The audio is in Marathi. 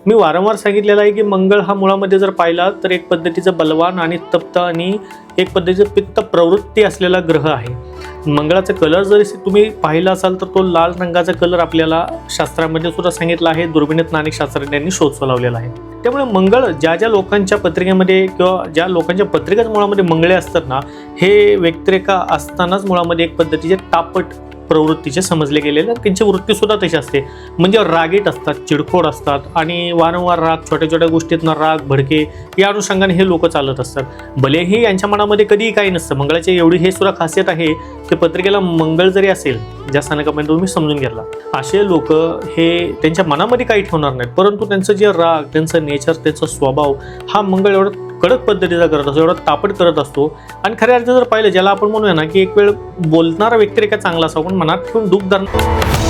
मी वारंवार सांगितलेलं आहे की मंगळ हा मुळामध्ये जर पाहिला तर एक पद्धतीचं बलवान आणि तप्त आणि एक पद्धतीचं पित्त प्रवृत्ती असलेला ग्रह आहे. मंगळाचा कलर जरी तुम्ही पाहिला असाल तर तो लाल रंगाचा कलर आपल्याला शास्त्रामध्ये सुद्धा सांगितलं आहे. दुर्बिणीत अनेक शास्त्रज्ञांनी शोध लावलेला आहे. त्यामुळे मंगळ ज्या लोकांच्या पत्रिकेमध्ये किंवा ज्या लोकांच्या पत्रिकाच मुळामध्ये मंगळे असतात ना, हे व्यक्तिरेखा असतानाच मुळामध्ये एक पद्धतीचे तापट प्रवृत्तीचे समजले गेलेले. त्यांची वृत्ती सुद्धा तशी असते, म्हणजे रागीट असतात, चिडखोड असतात आणि वारंवार राग, छोट्या छोट्या गोष्टीतनं राग, भडके या अनुषंगाने हे लोक चालत असतात. भलेही यांच्या मनामध्ये कधीही काही नसतं. मंगळाची एवढी हे सुद्धा खासियत आहे की पत्रिकेला मंगळ जरी असेल ज्या स्थानकामध्ये तुम्ही समजून घेतला, असे लोक हे त्यांच्या मनामध्ये काही ठेवणार नाहीत, परंतु त्यांचं जे राग, त्यांचं नेचर, त्यांचा स्वभाव हा मंगळ एवढं कडक पद्धतीचा करत असतो, एवढा तापट करत असतो. आणि खऱ्या अर्थाने जर पाहिलं, ज्याला आपण म्हणूया ना की एक वेळ बोलणारा व्यक्तिरेखा चांगला असावा पण मनात ठेवून दुःख धरणार